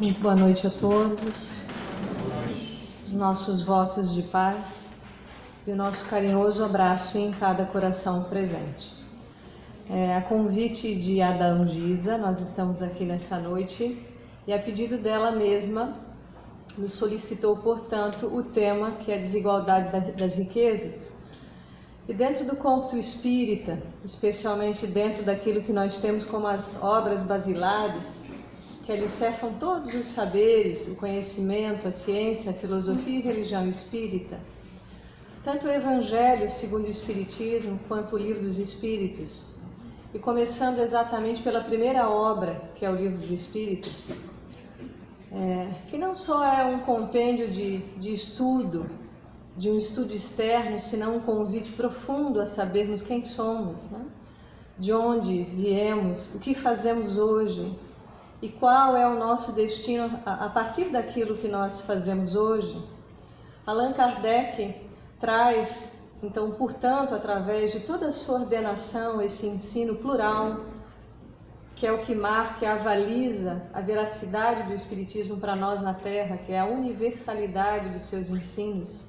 Muito boa noite a todos, os nossos votos de paz e o nosso carinhoso abraço em cada coração presente. A convite de Adão Giza, nós estamos aqui nessa noite e a pedido dela mesma nos solicitou, portanto, o tema que é a desigualdade das riquezas. E dentro do cômputo espírita, especialmente dentro daquilo que nós temos como as obras basilares, que alicerçam todos os saberes, o conhecimento, a ciência, a filosofia e a religião espírita, tanto o Evangelho segundo o Espiritismo quanto o Livro dos Espíritos, e começando exatamente pela primeira obra, que é o Livro dos Espíritos, que não só é um compêndio de estudo, de um estudo externo, senão um convite profundo a sabermos quem somos, né? De onde viemos, o que fazemos hoje e qual é o nosso destino a partir daquilo que nós fazemos hoje. Allan Kardec traz, então, portanto, através de toda a sua ordenação, esse ensino plural, que é o que marca e avaliza a veracidade do Espiritismo para nós na Terra, que é a universalidade dos seus ensinos.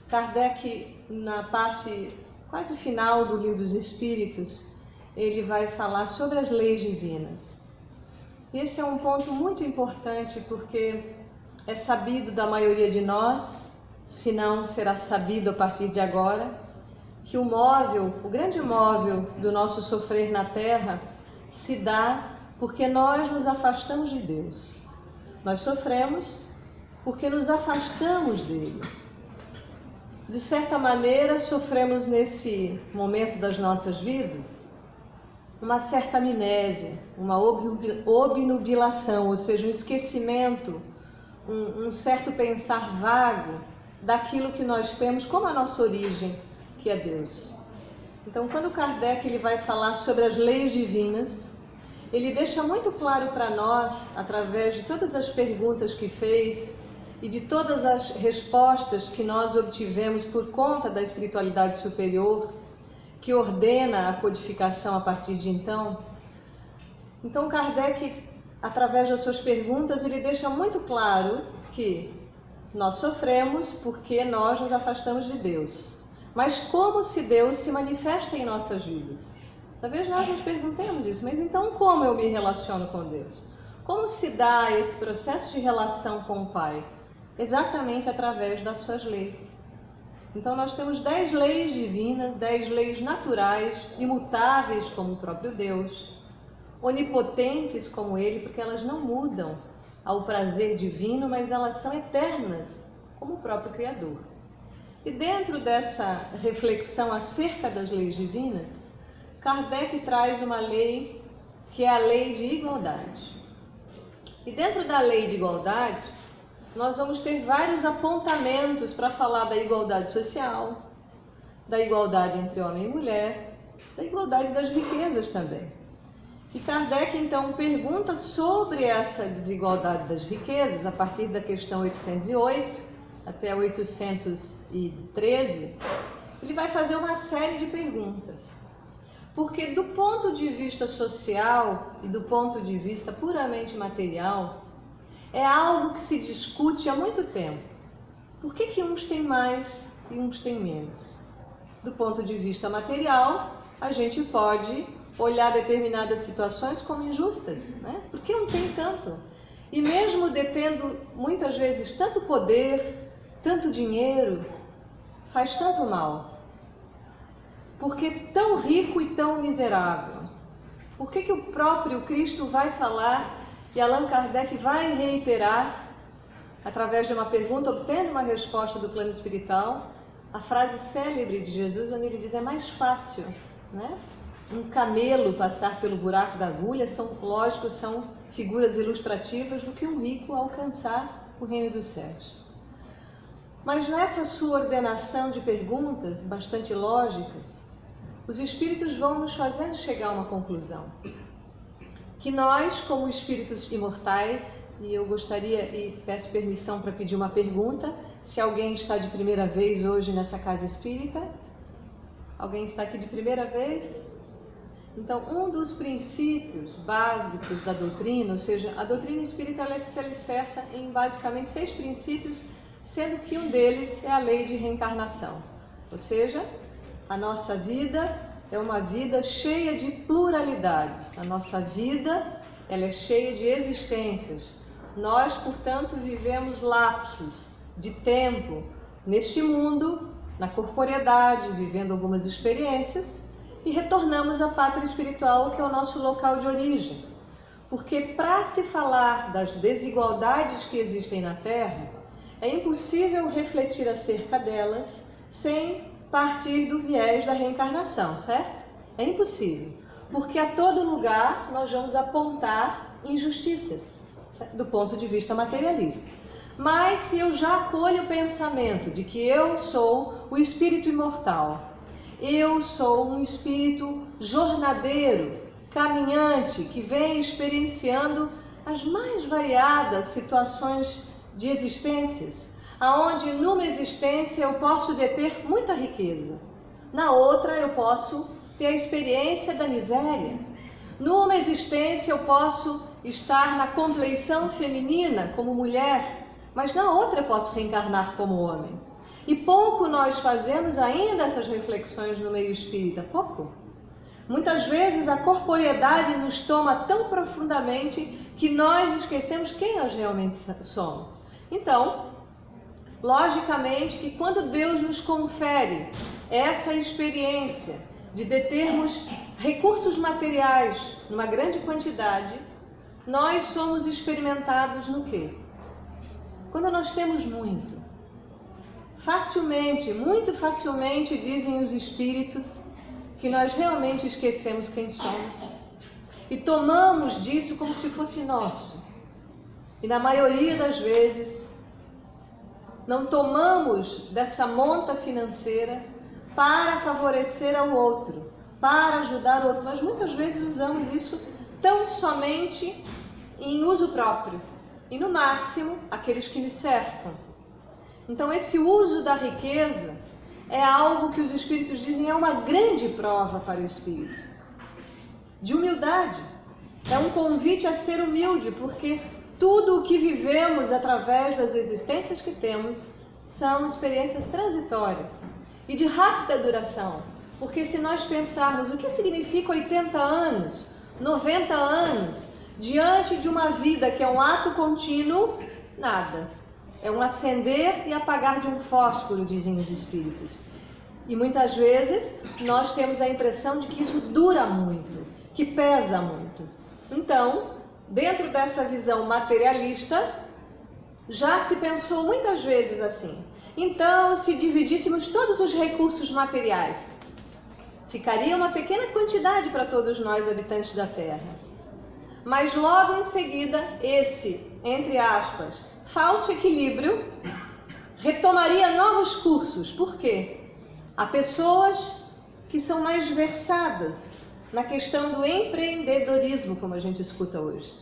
Kardec, na parte quase final do Livro dos Espíritos, ele vai falar sobre as leis divinas. Esse é um ponto muito importante porque é sabido da maioria de nós, se não será sabido a partir de agora, que o móvel, o grande móvel do nosso sofrer na Terra se dá porque nós nos afastamos de Deus. Nós sofremos porque nos afastamos dele. De certa maneira, sofremos nesse momento das nossas vidas uma certa amnésia, uma obnubilação, ou seja, um esquecimento, um certo pensar vago daquilo que nós temos como a nossa origem, que é Deus. Então, quando Kardec ele vai falar sobre as leis divinas, ele deixa muito claro para nós, através de todas as perguntas que fez e de todas as respostas que nós obtivemos por conta da espiritualidade superior, que ordena a codificação a partir de então. Então Kardec, através das suas perguntas, ele deixa muito claro que nós sofremos porque nós nos afastamos de Deus. Mas como se Deus se manifesta em nossas vidas? Talvez nós nos perguntemos isso, mas então como eu me relaciono com Deus? Como se dá esse processo de relação com o Pai? Exatamente através das suas leis. Então nós temos 10 leis divinas, 10 leis naturais, imutáveis como o próprio Deus, onipotentes como Ele, porque elas não mudam ao prazer divino, mas elas são eternas como o próprio Criador. E dentro dessa reflexão acerca das leis divinas, Kardec traz uma lei que é a lei de igualdade. E dentro da lei de igualdade, nós vamos ter vários apontamentos para falar da igualdade social, da igualdade entre homem e mulher, da igualdade das riquezas também. E Kardec, então, pergunta sobre essa desigualdade das riquezas, a partir da questão 808 até 813, ele vai fazer uma série de perguntas. Porque do ponto de vista social e do ponto de vista puramente material, é algo que se discute há muito tempo. Por que uns têm mais e uns têm menos? Do ponto de vista material, a gente pode olhar determinadas situações como injustas, né? Por que um tem tanto? E mesmo detendo muitas vezes tanto poder, tanto dinheiro, faz tanto mal. Por que tão rico e tão miserável? Por que o próprio Cristo vai falar e Allan Kardec vai reiterar, através de uma pergunta, obtendo uma resposta do plano espiritual, a frase célebre de Jesus, onde ele diz: é mais fácil, né, um camelo passar pelo buraco da agulha, são figuras ilustrativas, do que um rico alcançar o reino dos céus. Mas nessa sua ordenação de perguntas, bastante lógicas, os espíritos vão nos fazendo chegar a uma conclusão. Que nós, como espíritos imortais, e eu gostaria e peço permissão para pedir uma pergunta, se alguém está de primeira vez hoje nessa casa espírita. Alguém está aqui de primeira vez? Então, um dos princípios básicos da doutrina, ou seja, a doutrina espírita ela se alicerça em basicamente 6 princípios, sendo que um deles é a lei de reencarnação. Ou seja, a nossa vida é uma vida cheia de pluralidades. A nossa vida ela é cheia de existências. Nós, portanto, vivemos lapsos de tempo neste mundo, na corporeidade, vivendo algumas experiências, e retornamos à pátria espiritual, que é o nosso local de origem. Porque para se falar das desigualdades que existem na Terra, é impossível refletir acerca delas sem partir do viés da reencarnação, certo? É impossível, porque a todo lugar nós vamos apontar injustiças, certo? Do ponto de vista materialista. Mas se eu já acolho o pensamento de que eu sou o espírito imortal, eu sou um espírito jornadeiro, caminhante, que vem experienciando as mais variadas situações de existências, aonde numa existência eu posso deter muita riqueza, na outra eu posso ter a experiência da miséria, numa existência eu posso estar na compleição feminina como mulher, mas na outra eu posso reencarnar como homem. E pouco nós fazemos ainda essas reflexões no meio espírita, pouco. Muitas vezes a corporeidade nos toma tão profundamente que nós esquecemos quem nós realmente somos. Então, logicamente que quando Deus nos confere essa experiência de determos recursos materiais numa grande quantidade, nós somos experimentados no quê? Quando nós temos muito. Facilmente, muito facilmente, dizem os espíritos, que nós realmente esquecemos quem somos e tomamos disso como se fosse nosso. E na maioria das vezes, não tomamos dessa monta financeira para favorecer ao outro, para ajudar o outro. Nós muitas vezes usamos isso tão somente em uso próprio e, no máximo, aqueles que nos cercam. Então, esse uso da riqueza é algo que os espíritos dizem é uma grande prova para o espírito. De humildade. É um convite a ser humilde, porque tudo o que vivemos através das existências que temos são experiências transitórias e de rápida duração. Porque se nós pensarmos o que significa 80 anos, 90 anos, diante de uma vida que é um ato contínuo, nada. É um acender e apagar de um fósforo, dizem os espíritos. E muitas vezes nós temos a impressão de que isso dura muito, que pesa muito. Então, dentro dessa visão materialista, já se pensou muitas vezes assim. Então, se dividíssemos todos os recursos materiais, ficaria uma pequena quantidade para todos nós, habitantes da Terra. Mas logo em seguida, esse, entre aspas, falso equilíbrio retomaria novos cursos. Por quê? Há pessoas que são mais versadas na questão do empreendedorismo, como a gente escuta hoje.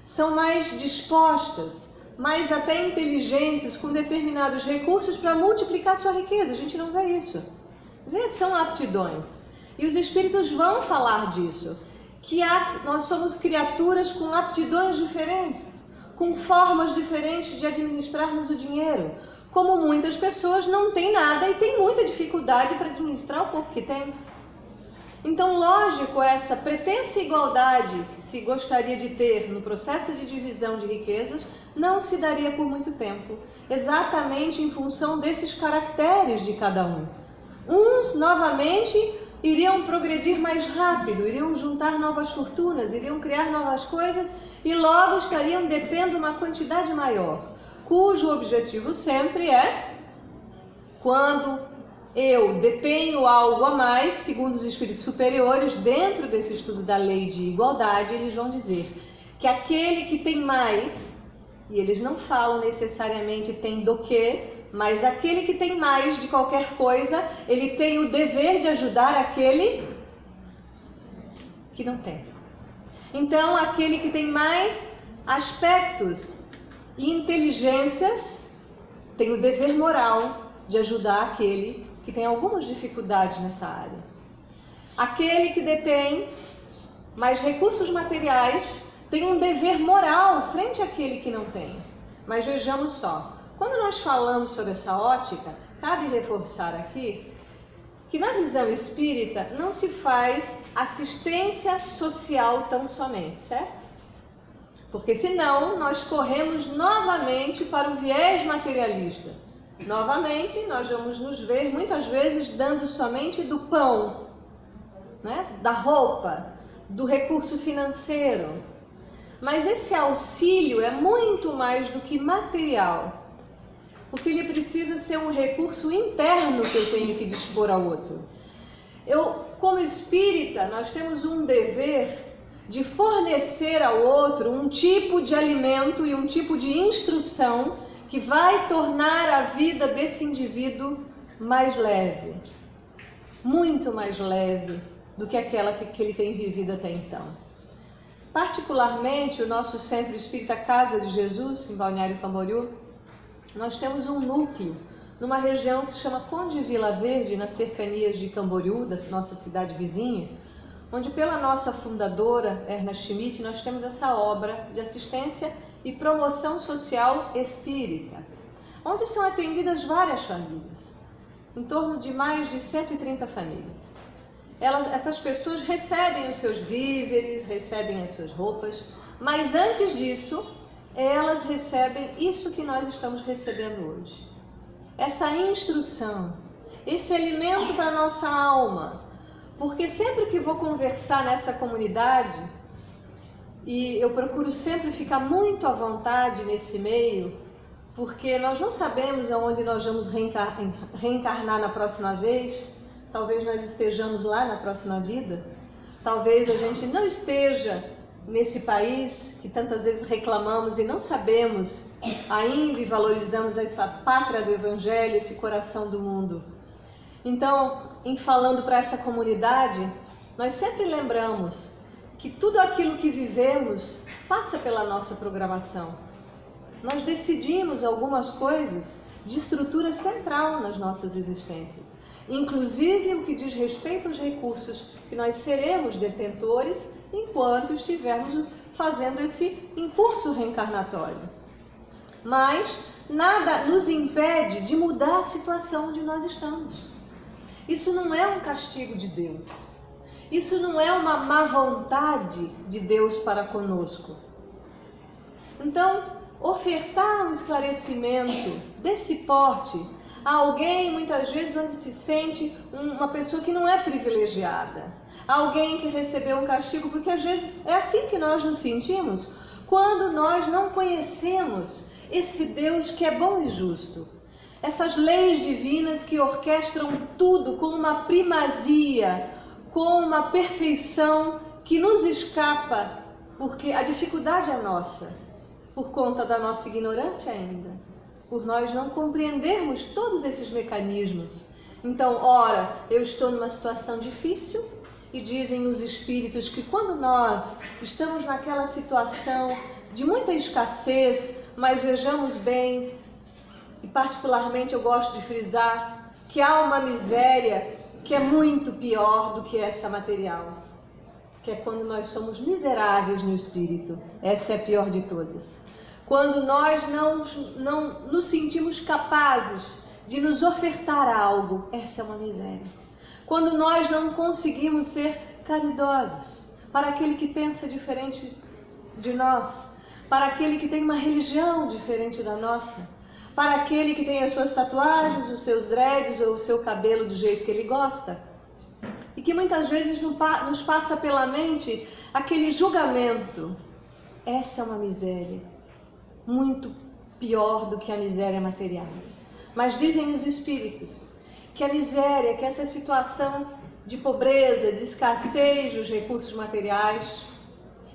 São mais dispostas, mais até inteligentes, com determinados recursos para multiplicar sua riqueza. A gente não vê isso. São aptidões. E os espíritos vão falar disso, que nós somos criaturas com aptidões diferentes, com formas diferentes de administrarmos o dinheiro, como muitas pessoas não têm nada e têm muita dificuldade para administrar o pouco que têm. Então, lógico, essa pretensa igualdade que se gostaria de ter no processo de divisão de riquezas não se daria por muito tempo, exatamente em função desses caracteres de cada um. Uns, novamente, iriam progredir mais rápido, iriam juntar novas fortunas, iriam criar novas coisas e logo estariam detendo uma quantidade maior, cujo objetivo sempre é, quando eu detenho algo a mais, segundo os espíritos superiores, dentro desse estudo da lei de igualdade, eles vão dizer que aquele que tem mais, e eles não falam necessariamente tem do que, mas aquele que tem mais de qualquer coisa, ele tem o dever de ajudar aquele que não tem. Então, aquele que tem mais aspectos e inteligências tem o dever moral de ajudar aquele que tem algumas dificuldades nessa área. Aquele que detém Mas recursos materiais têm um dever moral frente àquele que não tem. Mas vejamos só, quando nós falamos sobre essa ótica, cabe reforçar aqui que na visão espírita não se faz assistência social tão somente, certo? Porque senão nós corremos novamente para o viés materialista. Novamente nós vamos nos ver muitas vezes dando somente do pão, né? Da roupa, do recurso financeiro. Mas esse auxílio é muito mais do que material, porque ele precisa ser um recurso interno que eu tenho que dispor ao outro. Como espírita, nós temos um dever de fornecer ao outro um tipo de alimento e um tipo de instrução que vai tornar a vida desse indivíduo mais leve, muito mais leve do que aquela que ele tem vivido até então. Particularmente, o nosso Centro Espírita Casa de Jesus, em Balneário Camboriú, nós temos um núcleo numa região que se chama Conde Vila Verde, nas cercanias de Camboriú, da nossa cidade vizinha, onde pela nossa fundadora, Erna Schmidt, nós temos essa obra de assistência e promoção social espírita, onde são atendidas várias famílias, em torno de mais de 130 famílias. Essas pessoas recebem os seus víveres, recebem as suas roupas, mas antes disso, elas recebem isso que nós estamos recebendo hoje. Essa instrução, esse alimento para a nossa alma. Porque sempre que vou conversar nessa comunidade, e eu procuro sempre ficar muito à vontade nesse meio, porque nós não sabemos aonde nós vamos reencarnar na próxima vez, talvez nós estejamos lá na próxima vida, talvez a gente não esteja nesse país que tantas vezes reclamamos e não sabemos ainda e valorizamos essa pátria do Evangelho, esse coração do mundo. Então, em falando para essa comunidade, nós sempre lembramos que tudo aquilo que vivemos passa pela nossa programação. Nós decidimos algumas coisas de estrutura central nas nossas existências, inclusive o que diz respeito aos recursos que nós seremos detentores enquanto estivermos fazendo esse impulso reencarnatório. Mas nada nos impede de mudar a situação onde nós estamos. Isso não é um castigo de Deus. Isso não é uma má vontade de Deus para conosco. Então, ofertar um esclarecimento desse porte a alguém, muitas vezes, onde se sente uma pessoa que não é privilegiada. Alguém que recebeu um castigo, porque às vezes é assim que nós nos sentimos quando nós não conhecemos esse Deus que é bom e justo. Essas leis divinas que orquestram tudo com uma primazia, com uma perfeição que nos escapa, porque a dificuldade é nossa, por conta da nossa ignorância ainda, por nós não compreendermos todos esses mecanismos. Então, ora, eu estou numa situação difícil, e dizem os espíritos que quando nós estamos naquela situação de muita escassez, mas vejamos bem, e particularmente eu gosto de frisar, que há uma miséria que é muito pior do que essa material, que é quando nós somos miseráveis no espírito. Essa é a pior de todas. Quando nós não nos sentimos capazes de nos ofertar algo, essa é uma miséria. Quando nós não conseguimos ser caridosos para aquele que pensa diferente de nós, para aquele que tem uma religião diferente da nossa, para aquele que tem as suas tatuagens, os seus dreads ou o seu cabelo do jeito que ele gosta, e que muitas vezes nos passa pela mente aquele julgamento. Essa é uma miséria, muito pior do que a miséria material. Mas dizem os espíritos que a miséria, que essa situação de pobreza, de escassez dos recursos materiais,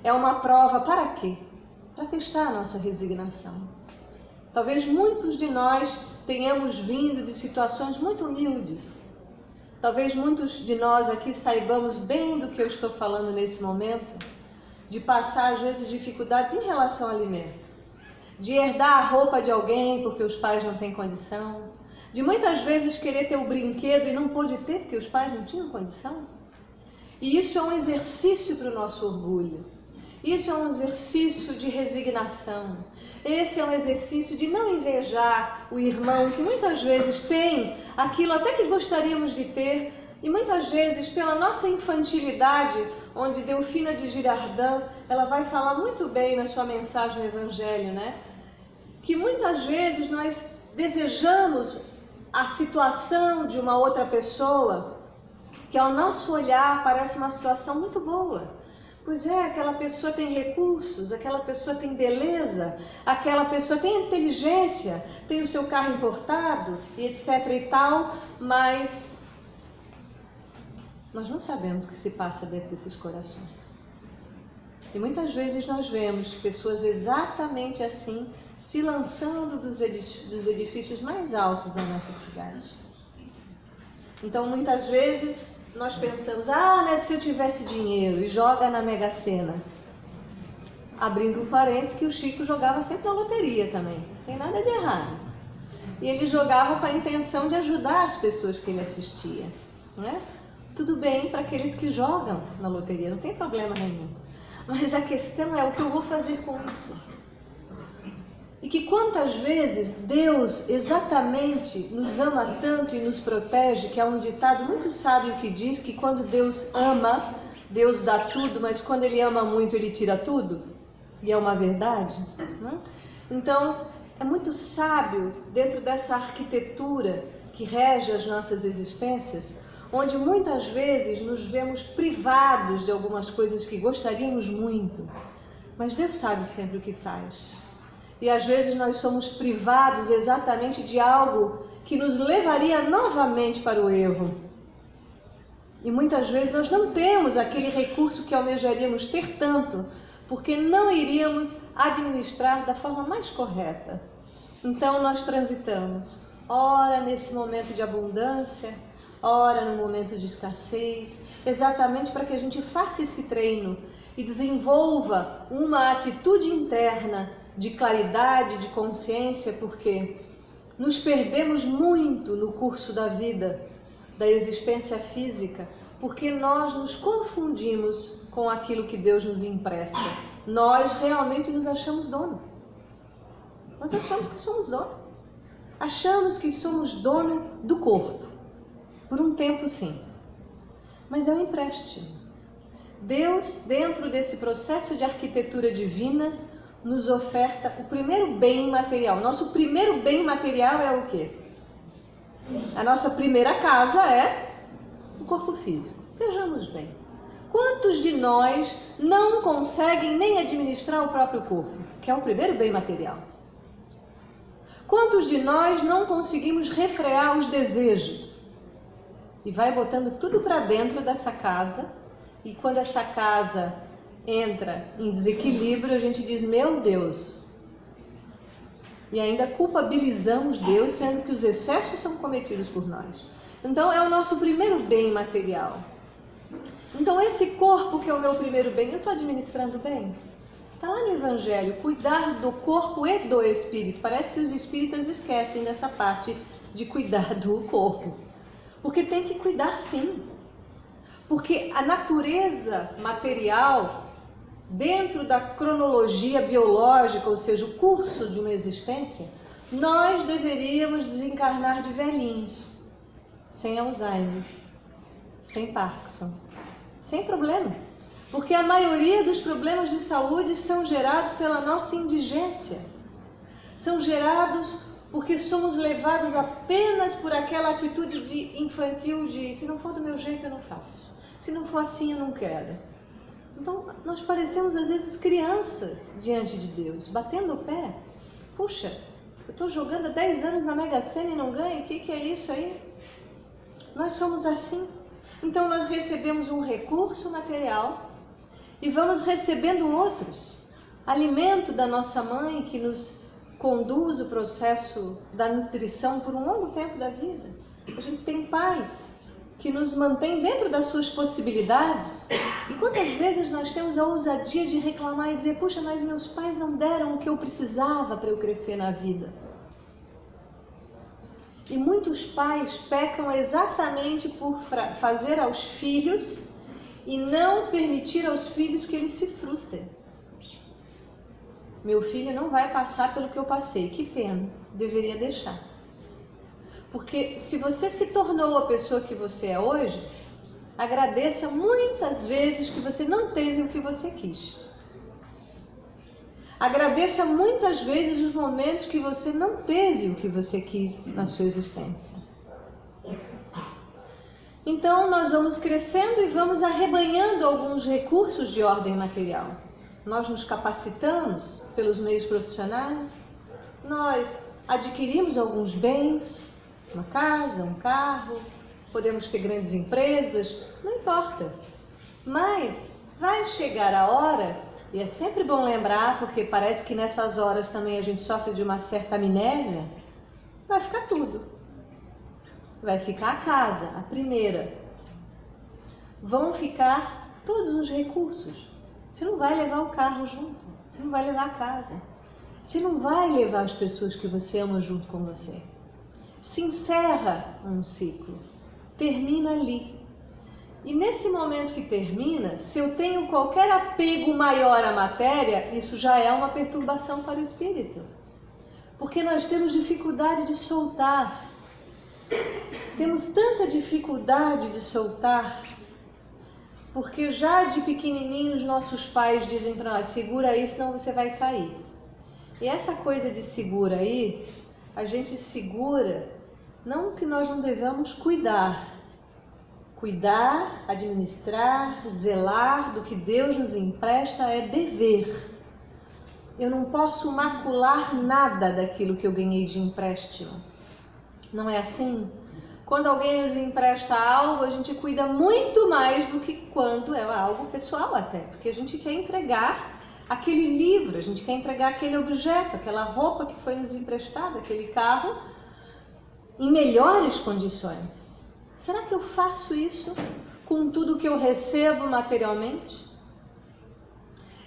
é uma prova para quê? Para testar a nossa resignação. Talvez muitos de nós tenhamos vindo de situações muito humildes. Talvez muitos de nós aqui saibamos bem do que eu estou falando nesse momento, de passar às vezes dificuldades em relação ao alimento, de herdar a roupa de alguém porque os pais não têm condição, de muitas vezes querer ter o brinquedo e não pôde ter porque os pais não tinham condição. E isso é um exercício para o nosso orgulho. Isso é um exercício de resignação. Esse é um exercício de não invejar o irmão que muitas vezes tem aquilo até que gostaríamos de ter, e muitas vezes pela nossa infantilidade, onde Delfina de Girardin, ela vai falar muito bem na sua mensagem no Evangelho, né? Que muitas vezes nós desejamos a situação de uma outra pessoa que ao nosso olhar parece uma situação muito boa. Pois é, aquela pessoa tem recursos, aquela pessoa tem beleza, aquela pessoa tem inteligência, tem o seu carro importado e etc e tal, mas nós não sabemos o que se passa dentro desses corações. E muitas vezes nós vemos pessoas exatamente assim se lançando dos edifícios mais altos da nossa cidade. Então muitas vezes nós pensamos, mas se eu tivesse dinheiro, e joga na Mega Sena. Abrindo um parênteses que o Chico jogava sempre na loteria também, não tem nada de errado. E ele jogava com a intenção de ajudar as pessoas que ele assistia, né? Tudo bem para aqueles que jogam na loteria, não tem problema nenhum. Mas a questão é o que eu vou fazer com isso. E que quantas vezes Deus exatamente nos ama tanto e nos protege, que há um ditado muito sábio que diz que quando Deus ama, Deus dá tudo, mas quando Ele ama muito, Ele tira tudo. E é uma verdade, né? Então, é muito sábio dentro dessa arquitetura que rege as nossas existências, onde muitas vezes nos vemos privados de algumas coisas que gostaríamos muito, mas Deus sabe sempre o que faz. E às vezes nós somos privados exatamente de algo que nos levaria novamente para o erro. E muitas vezes nós não temos aquele recurso que almejaríamos ter tanto, porque não iríamos administrar da forma mais correta. Então nós transitamos, ora nesse momento de abundância, ora no momento de escassez, exatamente para que a gente faça esse treino e desenvolva uma atitude interna de claridade, de consciência, porque nos perdemos muito no curso da vida, da existência física, porque nós nos confundimos com aquilo que Deus nos empresta. Nós realmente nos achamos dono. Nós achamos que somos dono. Achamos que somos dono do corpo. Por um tempo, sim. Mas é um empréstimo. Deus, dentro desse processo de arquitetura divina, nos oferta o primeiro bem material. Nosso primeiro bem material é o quê? A nossa primeira casa é o corpo físico. Vejamos bem. Quantos de nós não conseguem nem administrar o próprio corpo, que é o primeiro bem material? Quantos de nós não conseguimos refrear os desejos? E vai botando tudo para dentro dessa casa, e quando essa casa entra em desequilíbrio, a gente diz, meu Deus, e ainda culpabilizamos Deus, sendo que os excessos são cometidos por nós. Então é o nosso primeiro bem material. Então esse corpo que é o meu primeiro bem, eu estou administrando bem? Está lá no Evangelho, cuidar do corpo e do espírito. Parece que os espíritas esquecem dessa parte de cuidar do corpo, porque tem que cuidar sim. Porque a natureza material, dentro da cronologia biológica, ou seja, o curso de uma existência, nós deveríamos desencarnar de velhinhos, sem Alzheimer, sem Parkinson, sem problemas. Porque a maioria dos problemas de saúde são gerados pela nossa indigência. São gerados porque somos levados apenas por aquela atitude infantil de se não for do meu jeito eu não faço, se não for assim eu não quero. Então nós parecemos às vezes crianças diante de Deus, batendo o pé. Puxa, eu estou jogando há 10 anos na Mega Sena e não ganho, o que é isso aí? Nós somos assim. Então nós recebemos um recurso material e vamos recebendo outros. Alimento da nossa mãe que nos conduz o processo da nutrição por um longo tempo da vida. A gente tem pais que nos mantém dentro das suas possibilidades. E quantas vezes nós temos a ousadia de reclamar e dizer, puxa, mas meus pais não deram o que eu precisava para eu crescer na vida. E muitos pais pecam exatamente por fazer aos filhos e não permitir aos filhos que eles se frustrem. Meu filho não vai passar pelo que eu passei, que pena, deveria deixar. Porque se você se tornou a pessoa que você é hoje, agradeça muitas vezes que você não teve o que você quis. Agradeça muitas vezes os momentos que você não teve o que você quis na sua existência. Então nós vamos crescendo e vamos arrebanhando alguns recursos de ordem material. Nós nos capacitamos pelos meios profissionais, nós adquirimos alguns bens, uma casa, um carro, podemos ter grandes empresas, não importa. Mas vai chegar a hora, e é sempre bom lembrar, porque parece que nessas horas também a gente sofre de uma certa amnésia, vai ficar tudo. Vai ficar a casa, a primeira. Vão ficar todos os recursos. Você não vai levar o carro junto, você não vai levar a casa. Você não vai levar as pessoas que você ama junto com você. Se encerra um ciclo, termina ali. E nesse momento que termina, se eu tenho qualquer apego maior à matéria, isso já é uma perturbação para o espírito. Porque nós temos dificuldade de soltar. Temos tanta dificuldade de soltar, porque já de pequenininhos nossos pais dizem para nós, segura aí, senão você vai cair. E essa coisa de segura aí, a gente segura, não que nós não devamos cuidar, administrar, zelar do que Deus nos empresta é dever. Eu não posso macular nada daquilo que eu ganhei de empréstimo. Não é assim? Quando alguém nos empresta algo, a gente cuida muito mais do que quando é algo pessoal até, porque a gente quer entregar aquele livro, a gente quer entregar aquele objeto, aquela roupa que foi nos emprestada, aquele carro, em melhores condições. Será que eu faço isso com tudo que eu recebo materialmente?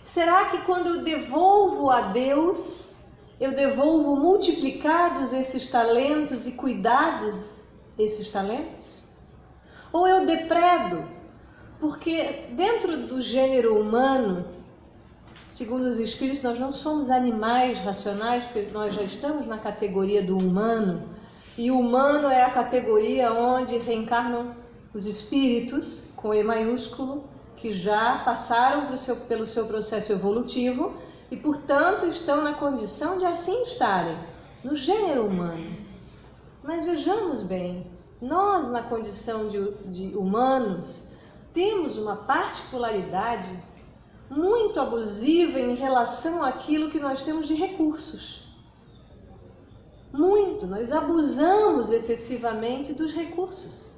Será que quando eu devolvo a Deus, eu devolvo multiplicados esses talentos e cuidados esses talentos? Ou eu depredo? Porque dentro do gênero humano, segundo os espíritos, nós não somos animais racionais, porque nós já estamos na categoria do humano, e o humano é a categoria onde reencarnam os espíritos, com E maiúsculo, que já passaram pelo seu processo evolutivo e, portanto, estão na condição de assim estarem, no gênero humano. Mas vejamos bem, nós na condição de humanos temos uma particularidade muito abusiva em relação àquilo que nós temos de recursos. Muito, nós abusamos excessivamente dos recursos,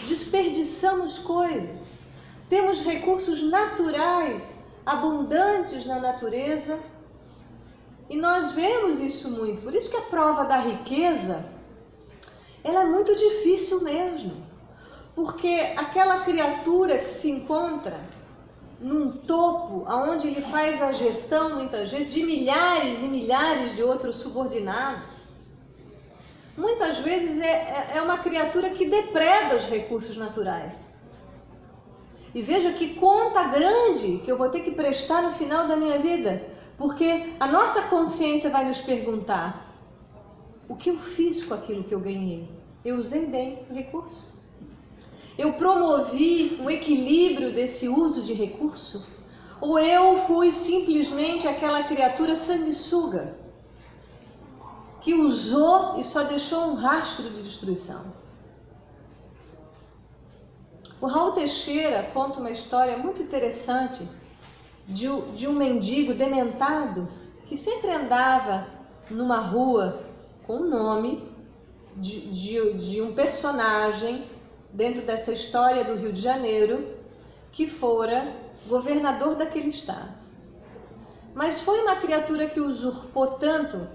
desperdiçamos coisas, temos recursos naturais, abundantes na natureza, e nós vemos isso muito, por isso que a prova da riqueza, ela é muito difícil mesmo, porque aquela criatura que se encontra num topo, onde ele faz a gestão, muitas vezes, de milhares e milhares de outros subordinados, muitas vezes é uma criatura que depreda os recursos naturais. E veja que conta grande que eu vou ter que prestar no final da minha vida, porque a nossa consciência vai nos perguntar, o que eu fiz com aquilo que eu ganhei? Eu usei bem o recurso? Eu promovi um equilíbrio desse uso de recurso? Ou eu fui simplesmente aquela criatura sanguessuga, que usou e só deixou um rastro de destruição? O Raul Teixeira conta uma história muito interessante de um mendigo dementado que sempre andava numa rua com o nome de um personagem dentro dessa história do Rio de Janeiro que fora governador daquele estado. Mas foi uma criatura que usurpou tanto.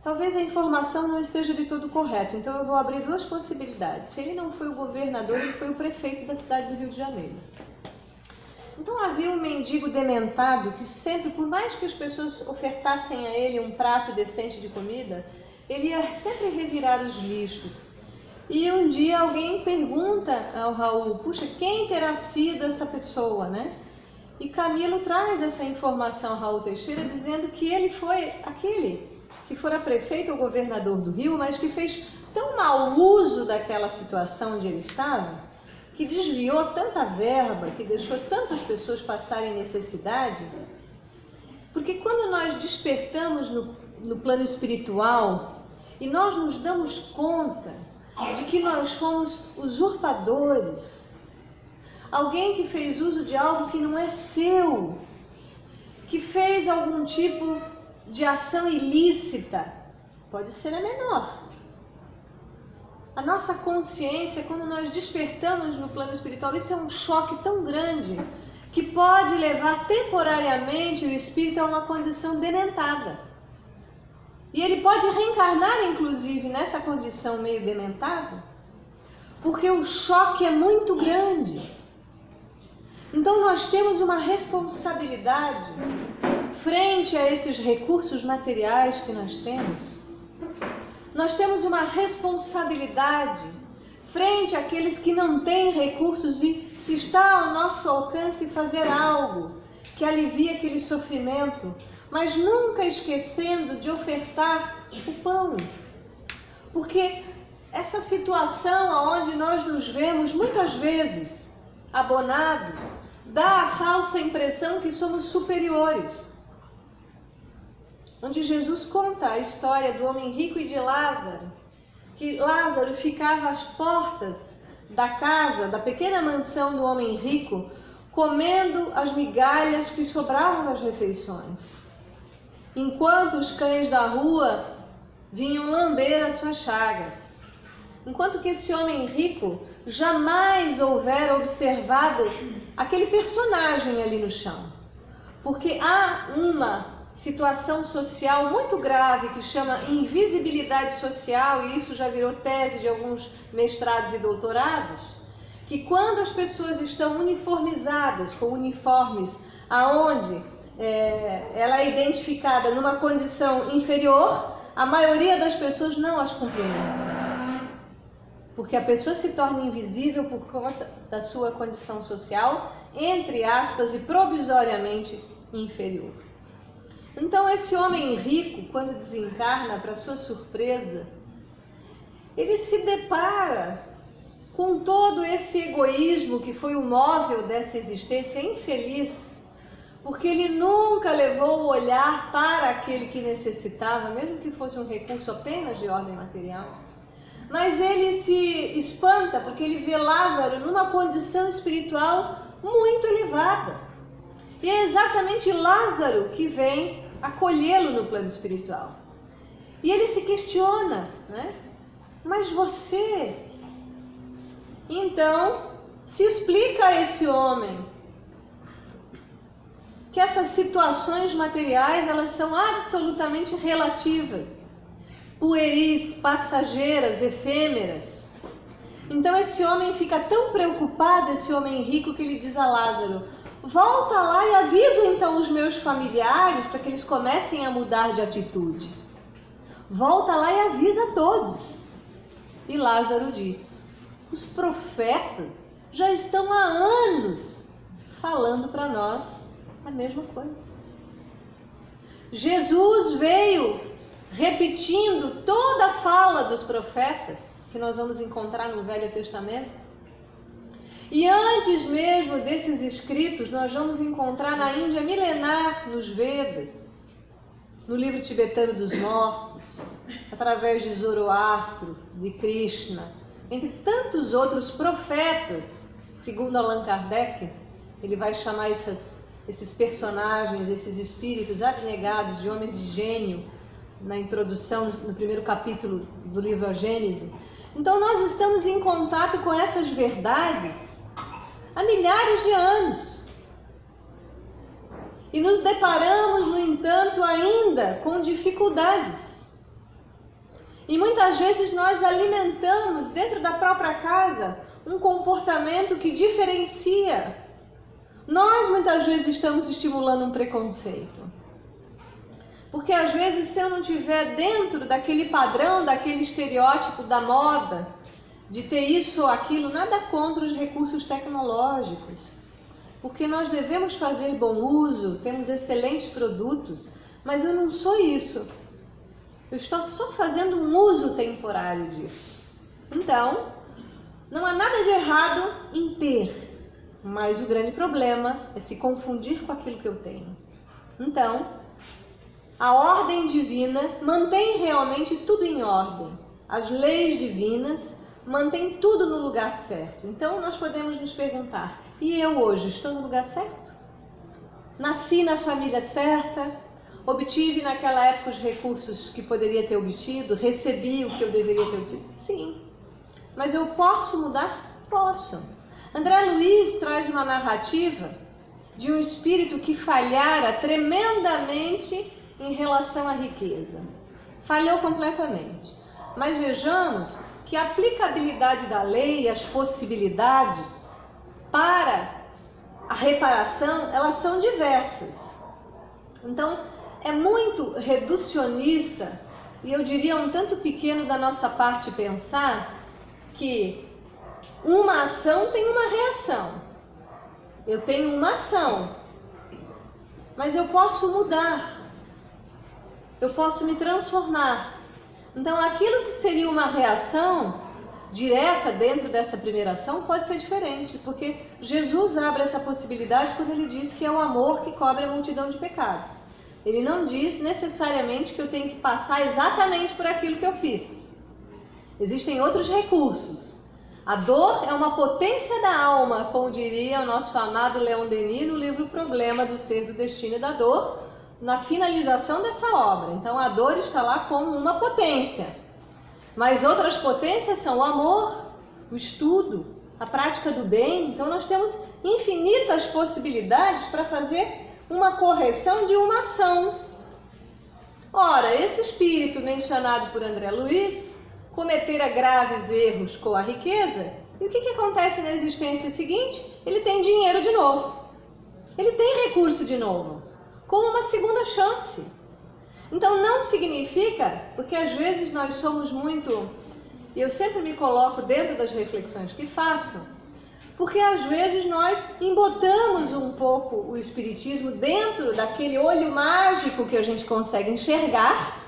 Talvez a informação não esteja de todo correta, então eu vou abrir duas possibilidades. Se ele não foi o governador, ele foi o prefeito da cidade do Rio de Janeiro. Então havia um mendigo dementado que sempre, por mais que as pessoas ofertassem a ele um prato decente de comida, ele ia sempre revirar os lixos. E um dia alguém pergunta ao Raul, puxa, quem terá sido essa pessoa, né? E Camilo traz essa informação ao Raul Teixeira, dizendo que ele foi aquele que fora prefeito ou governador do Rio, mas que fez tão mau uso daquela situação onde ele estava, que desviou tanta verba, que deixou tantas pessoas passarem necessidade. Porque quando nós despertamos no plano espiritual e nós nos damos conta de que nós fomos usurpadores, alguém que fez uso de algo que não é seu, que fez algum tipo de ação ilícita, pode ser a menor. A nossa consciência, quando nós despertamos no plano espiritual, isso é um choque tão grande que pode levar temporariamente o espírito a uma condição dementada. E ele pode reencarnar, inclusive, nessa condição meio dementada, porque o choque é muito grande. Então nós temos uma responsabilidade frente a esses recursos materiais que nós temos. Nós temos uma responsabilidade frente àqueles que não têm recursos e se está ao nosso alcance fazer algo que alivie aquele sofrimento, mas nunca esquecendo de ofertar o pão. Porque essa situação onde nós nos vemos muitas vezes abonados dá a falsa impressão que somos superiores. Onde Jesus conta a história do homem rico e de Lázaro, que Lázaro ficava às portas da casa, da pequena mansão do homem rico, comendo as migalhas que sobravam das refeições, enquanto os cães da rua vinham lamber as suas chagas. Enquanto que esse homem rico jamais houvera observado aquele personagem ali no chão. Porque há uma situação social muito grave que chama invisibilidade social, e isso já virou tese de alguns mestrados e doutorados, que quando as pessoas estão uniformizadas, com uniformes aonde ela é identificada numa condição inferior, a maioria das pessoas não as cumprimenta. Porque a pessoa se torna invisível por conta da sua condição social, entre aspas, e provisoriamente inferior. Então esse homem rico, quando desencarna, para sua surpresa, ele se depara com todo esse egoísmo que foi o móvel dessa existência infeliz, porque ele nunca levou o olhar para aquele que necessitava, mesmo que fosse um recurso apenas de ordem material. Mas ele se espanta porque ele vê Lázaro numa condição espiritual muito elevada. E é exatamente Lázaro que vem acolhê-lo no plano espiritual. E ele se questiona, né? Mas você? Então, se explica a esse homem que essas situações materiais, elas são absolutamente relativas, pueris, passageiras, efêmeras. Então esse homem fica tão preocupado, esse homem rico, que ele diz a Lázaro: volta lá e avisa então os meus familiares para que eles comecem a mudar de atitude. Volta lá e avisa todos. E Lázaro diz: os profetas já estão há anos falando para nós a mesma coisa. Jesus veio repetindo toda a fala dos profetas, que nós vamos encontrar no Velho Testamento. E antes mesmo desses escritos, nós vamos encontrar na Índia milenar, nos Vedas, no livro tibetano dos mortos, através de Zoroastro, de Krishna, entre tantos outros profetas. Segundo Allan Kardec, ele vai chamar esses personagens, esses espíritos abnegados de homens de gênio, na introdução, no primeiro capítulo do livro A Gênese. Então nós estamos em contato com essas verdades há milhares de anos. E nos deparamos, no entanto, ainda com dificuldades. E muitas vezes nós alimentamos dentro da própria casa um comportamento que diferencia. Nós muitas vezes estamos estimulando um preconceito. Porque às vezes, se eu não estiver dentro daquele padrão, daquele estereótipo da moda, de ter isso ou aquilo, nada contra os recursos tecnológicos, porque nós devemos fazer bom uso, temos excelentes produtos, mas eu não sou isso. Eu estou só fazendo um uso temporário disso. Então, não há nada de errado em ter, mas o grande problema é se confundir com aquilo que eu tenho. Então, a ordem divina mantém realmente tudo em ordem. As leis divinas mantêm tudo no lugar certo. Então, nós podemos nos perguntar, e eu hoje estou no lugar certo? Nasci na família certa? Obtive naquela época os recursos que poderia ter obtido? Recebi o que eu deveria ter obtido? Sim. Mas eu posso mudar? Posso. André Luiz traz uma narrativa de um espírito que falhara tremendamente em relação à riqueza. Falhou completamente. Mas vejamos que a aplicabilidade da lei, as possibilidades para a reparação, elas são diversas. Então, é muito reducionista, e eu diria um tanto pequeno da nossa parte pensar que uma ação tem uma reação. Eu tenho uma ação, mas eu posso mudar, eu posso me transformar. Então, aquilo que seria uma reação direta dentro dessa primeira ação pode ser diferente, porque Jesus abre essa possibilidade quando ele diz que é o amor que cobre a multidão de pecados. Ele não diz necessariamente que eu tenho que passar exatamente por aquilo que eu fiz. Existem outros recursos. A dor é uma potência da alma, como diria o nosso amado Leon Denis no livro Problema do Ser, do Destino e da Dor, na finalização dessa obra. Então a dor está lá como uma potência. Mas outras potências são o amor, o estudo, a prática do bem. Então nós temos infinitas possibilidades para fazer uma correção de uma ação. Ora, esse espírito mencionado por André Luiz cometera graves erros com a riqueza, e o que acontece na existência seguinte? Ele tem dinheiro de novo, ele tem recurso de novo, com uma segunda chance. Então não significa, porque às vezes nós somos muito, e eu sempre me coloco dentro das reflexões que faço, porque às vezes nós embotamos um pouco o espiritismo dentro daquele olho mágico que a gente consegue enxergar,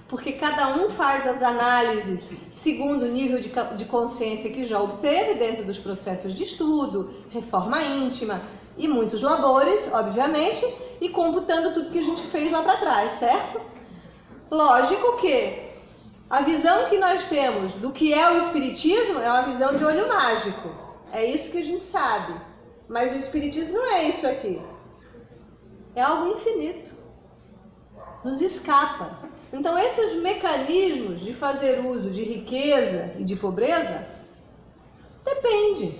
porque cada um faz as análises segundo o nível de consciência que já obteve dentro dos processos de estudo, reforma íntima e muitos labores, obviamente, e computando tudo que a gente fez lá para trás, certo? Lógico que a visão que nós temos do que é o espiritismo é uma visão de olho mágico. É isso que a gente sabe. Mas o espiritismo não é isso aqui. É algo infinito. Nos escapa. Então esses mecanismos de fazer uso de riqueza e de pobreza depende.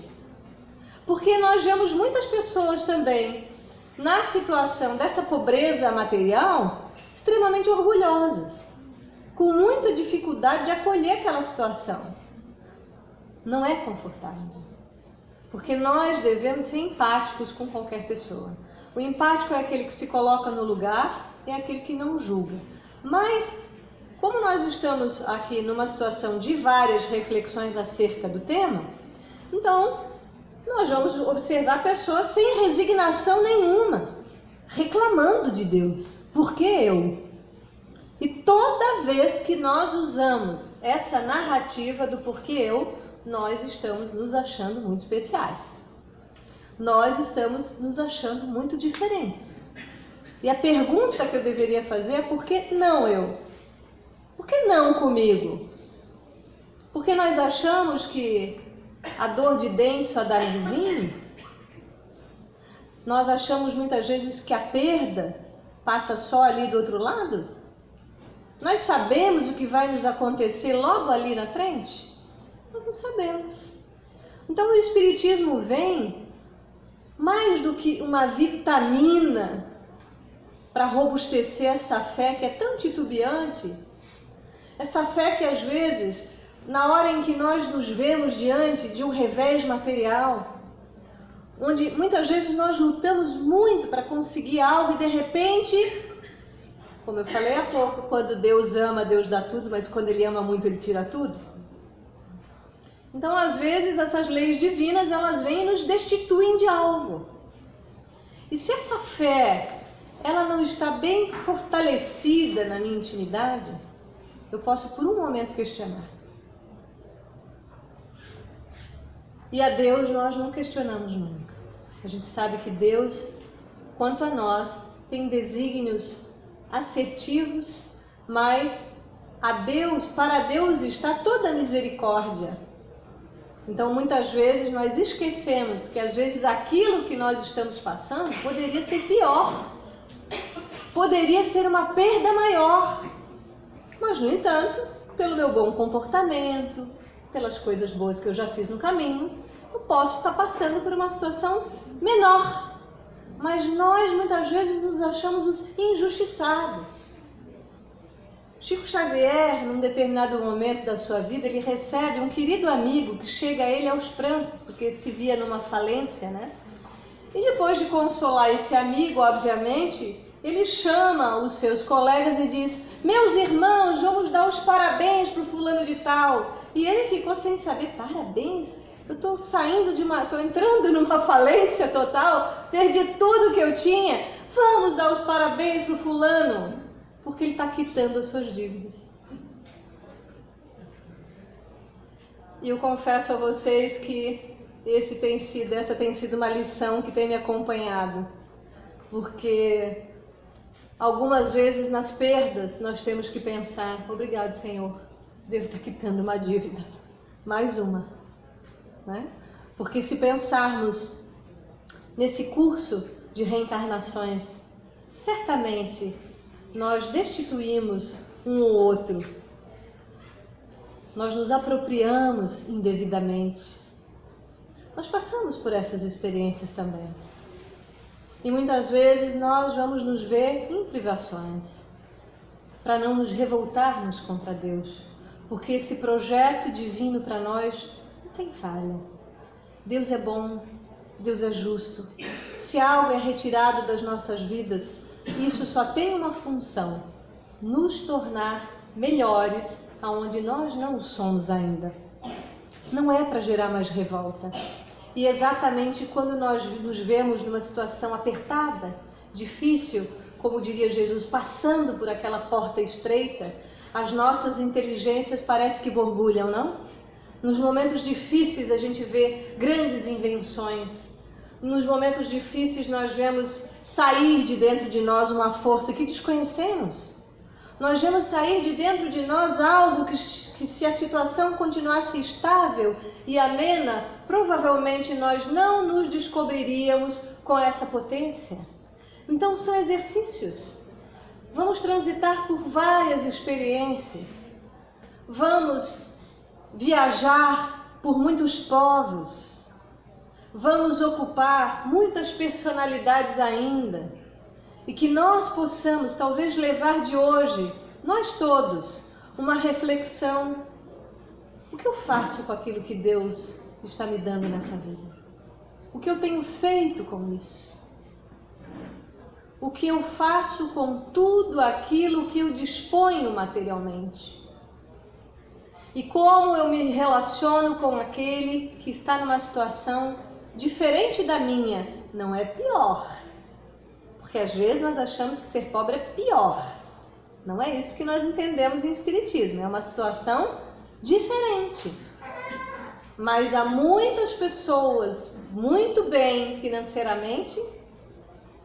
Porque nós vemos muitas pessoas também na situação dessa pobreza material extremamente orgulhosas, com muita dificuldade de acolher aquela situação. Não é confortável. Porque nós devemos ser empáticos com qualquer pessoa. O empático é aquele que se coloca no lugar, é aquele que não julga. Mas, como nós estamos aqui numa situação de várias reflexões acerca do tema, então nós vamos observar pessoas sem resignação nenhuma, reclamando de Deus. Por que eu? E toda vez que nós usamos essa narrativa do porquê eu, nós estamos nos achando muito especiais. Nós estamos nos achando muito diferentes. E a pergunta que eu deveria fazer é por que não eu? Por que não comigo? Porque nós achamos que a dor de dente só dá no vizinho? Nós achamos muitas vezes que a perda passa só ali do outro lado? Nós sabemos o que vai nos acontecer logo ali na frente? Nós não sabemos. Então o Espiritismo vem mais do que uma vitamina para robustecer essa fé que é tão titubeante, essa fé que às vezes, na hora em que nós nos vemos diante de um revés material, onde muitas vezes nós lutamos muito para conseguir algo e de repente, como eu falei há pouco, quando Deus ama, Deus dá tudo, mas quando Ele ama muito, Ele tira tudo. Então, às vezes, essas leis divinas, elas vêm e nos destituem de algo. E se essa fé, ela não está bem fortalecida na minha intimidade, eu posso por um momento questionar. E a Deus nós não questionamos nunca. A gente sabe que Deus, quanto a nós, tem desígnios assertivos, mas para Deus está toda a misericórdia. Então, muitas vezes nós esquecemos que às vezes aquilo que nós estamos passando poderia ser pior, poderia ser uma perda maior. Mas, no entanto, pelo meu bom comportamento, pelas coisas boas que eu já fiz no caminho, eu posso estar passando por uma situação menor. Mas nós, muitas vezes, nos achamos os injustiçados. Chico Xavier, num determinado momento da sua vida, ele recebe um querido amigo que chega a ele aos prantos, porque se via numa falência, né? E depois de consolar esse amigo, obviamente, ele chama os seus colegas e diz: meus irmãos, vamos dar os parabéns para o fulano de tal. E ele ficou sem saber, parabéns? Eu estou entrando numa falência total, perdi tudo que eu tinha, vamos dar os parabéns para o fulano. Porque ele está quitando as suas dívidas. E eu confesso a vocês que essa tem sido uma lição que tem me acompanhado. Porque algumas vezes nas perdas nós temos que pensar: obrigado, Senhor, devo estar quitando uma dívida. Mais uma. Né? Porque se pensarmos nesse curso de reencarnações, certamente nós destituímos um ou outro, nós nos apropriamos indevidamente. Nós passamos por essas experiências também. E muitas vezes nós vamos nos ver em privações, para não nos revoltarmos contra Deus, porque esse projeto divino para nós não tem falha. Deus é bom, Deus é justo. Se algo é retirado das nossas vidas, isso só tem uma função: nos tornar melhores aonde nós não somos ainda. Não é para gerar mais revolta. E exatamente quando nós nos vemos numa situação apertada, difícil, como diria Jesus, passando por aquela porta estreita, as nossas inteligências parecem que borbulham, não? Nos momentos difíceis a gente vê grandes invenções. Nos momentos difíceis nós vemos sair de dentro de nós uma força que desconhecemos. Nós vemos sair de dentro de nós algo que se a situação continuasse estável e amena, provavelmente nós não nos descobriríamos com essa potência. Então são exercícios. Vamos transitar por várias experiências. Vamos viajar por muitos povos. Vamos ocupar muitas personalidades ainda, e que nós possamos talvez levar de hoje, nós todos, uma reflexão: o que eu faço com aquilo que Deus está me dando nessa vida? O que eu tenho feito com isso? O que eu faço com tudo aquilo que eu disponho materialmente? E como eu me relaciono com aquele que está numa situação diferente da minha? Não é pior, porque às vezes nós achamos que ser pobre é pior. Não é isso que nós entendemos em Espiritismo, é uma situação diferente. Mas há muitas pessoas muito bem financeiramente,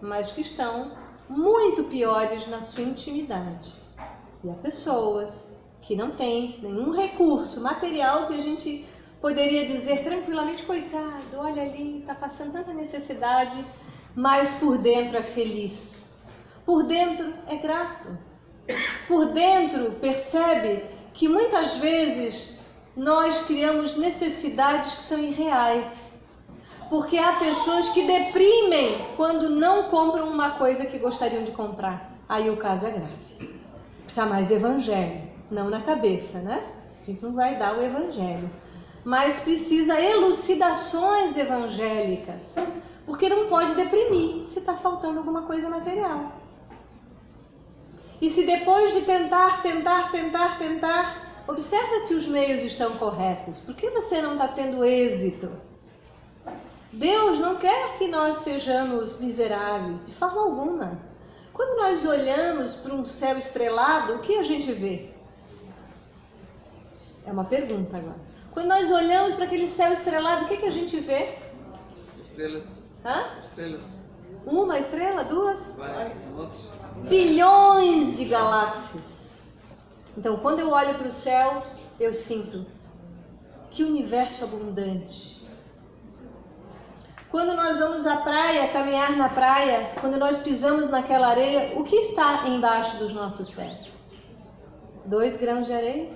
mas que estão muito piores na sua intimidade. E há pessoas que não têm nenhum recurso material que a gente poderia dizer tranquilamente: coitado, olha ali, está passando tanta necessidade, mas por dentro é feliz, por dentro é grato, por dentro percebe que muitas vezes nós criamos necessidades que são irreais, porque há pessoas que deprimem quando não compram uma coisa que gostariam de comprar. Aí o caso é grave. Precisa mais evangelho, não na cabeça, né? A gente não vai dar o evangelho, mas precisa elucidações evangélicas, porque não pode deprimir se está faltando alguma coisa material. E se depois de tentar, Observa se os meios estão corretos. Por que você não está tendo êxito? Deus não quer que nós sejamos miseráveis, de forma alguma. Quando nós olhamos para um céu estrelado, o que a gente vê? É uma pergunta agora. Quando nós olhamos para aquele céu estrelado, o que a gente vê? Estrelas. Hã? Estrelas. Uma estrela? Duas? Várias. Bilhões de galáxias. Então, quando eu olho para o céu, eu sinto que universo abundante. Quando nós vamos à praia, caminhar na praia, quando nós pisamos naquela areia, o que está embaixo dos nossos pés? 2 grãos de areia?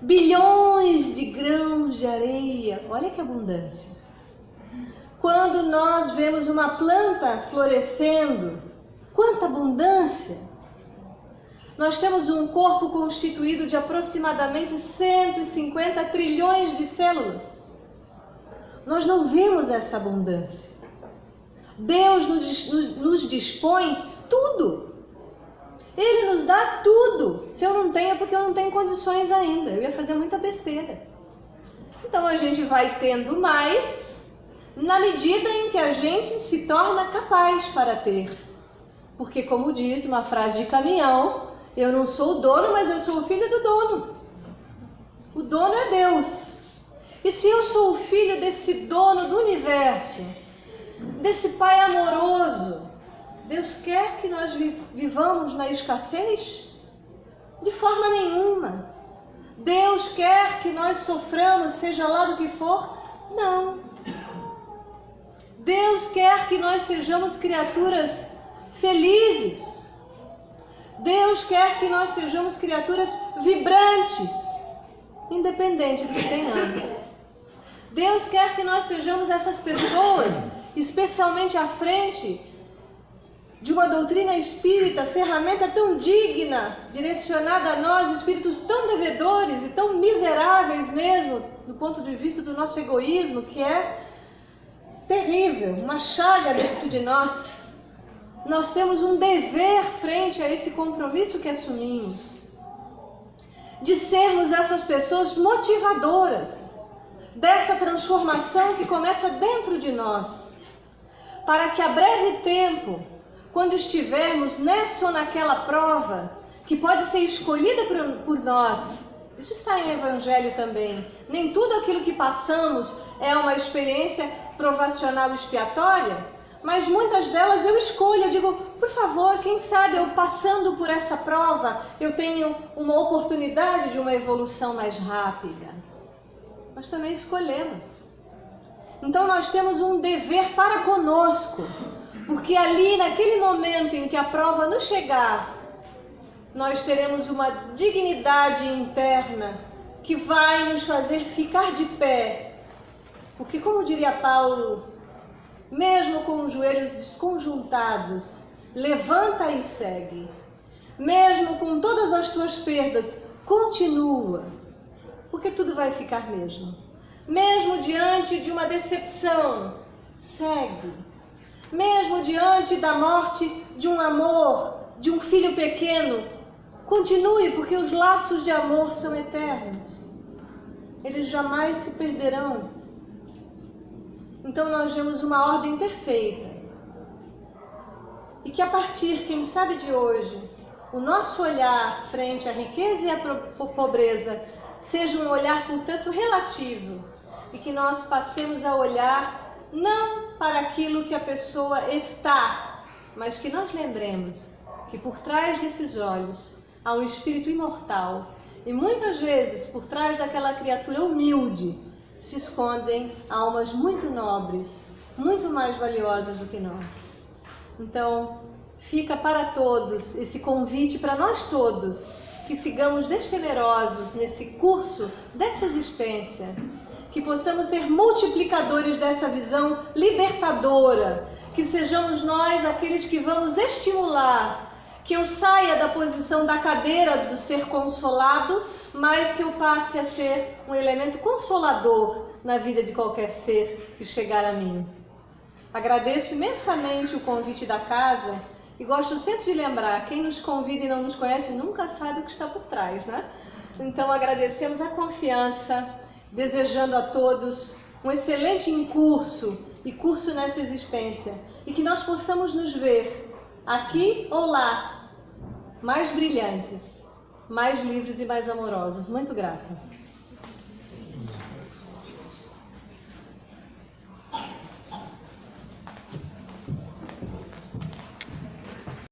Bilhões de grãos de areia. Olha que abundância. Quando nós vemos uma planta florescendo, quanta abundância! Nós temos um corpo constituído de aproximadamente 150 trilhões de células. Nós não vemos essa abundância. Deus nos dispõe tudo. Ele nos dá tudo. Se eu não tenho, é porque eu não tenho condições ainda. Eu ia fazer muita besteira. Então a gente vai tendo mais na medida em que a gente se torna capaz para ter. Porque, como diz uma frase de caminhão, eu não sou o dono, mas eu sou o filho do dono. O dono é Deus. E se eu sou o filho desse dono do universo, desse Pai amoroso, Deus quer que nós vivamos na escassez? De forma nenhuma. Deus quer que nós soframos, seja lá do que for? Não. Deus quer que nós sejamos criaturas felizes. Deus quer que nós sejamos criaturas vibrantes, independente do que tenhamos. Deus quer que nós sejamos essas pessoas, especialmente à frente de uma doutrina espírita, ferramenta tão digna, direcionada a nós, espíritos tão devedores e tão miseráveis mesmo, do ponto de vista do nosso egoísmo, que é terrível, uma chaga dentro de nós. Nós temos um dever frente a esse compromisso que assumimos, de sermos essas pessoas motivadoras dessa transformação que começa dentro de nós, para que a breve tempo, quando estivermos nessa ou naquela prova, que pode ser escolhida por nós, isso está em Evangelho também, nem tudo aquilo que passamos é uma experiência provacional expiatória, mas muitas delas eu escolho, eu digo, por favor, quem sabe eu passando por essa prova, eu tenho uma oportunidade de uma evolução mais rápida. Nós também escolhemos. Então nós temos um dever para conosco, porque ali, naquele momento em que a prova nos chegar, nós teremos uma dignidade interna que vai nos fazer ficar de pé. Porque, como diria Paulo, mesmo com os joelhos desconjuntados, levanta e segue. Mesmo com todas as tuas perdas, continua. Porque tudo vai ficar mesmo. Mesmo diante de uma decepção, segue. Mesmo diante da morte de um amor, de um filho pequeno, continue, porque os laços de amor são eternos. Eles jamais se perderão. Então nós vemos uma ordem perfeita. E que a partir, quem sabe de hoje, o nosso olhar frente à riqueza e à pobreza seja um olhar, portanto, relativo. E que nós passemos a olhar não para aquilo que a pessoa está, mas que nós lembremos que por trás desses olhos há um espírito imortal. E muitas vezes, por trás daquela criatura humilde, se escondem almas muito nobres, muito mais valiosas do que nós. Então, fica para todos esse convite para nós todos, que sigamos destemerosos nesse curso dessa existência, que possamos ser multiplicadores dessa visão libertadora, que sejamos nós aqueles que vamos estimular, que eu saia da posição da cadeira do ser consolado, mas que eu passe a ser um elemento consolador na vida de qualquer ser que chegar a mim. Agradeço imensamente o convite da casa e gosto sempre de lembrar, quem nos convida e não nos conhece nunca sabe o que está por trás, né? Então agradecemos a confiança, desejando a todos um excelente curso e curso nessa existência, e que nós possamos nos ver aqui ou lá mais brilhantes, mais livres e mais amorosos. Muito grata.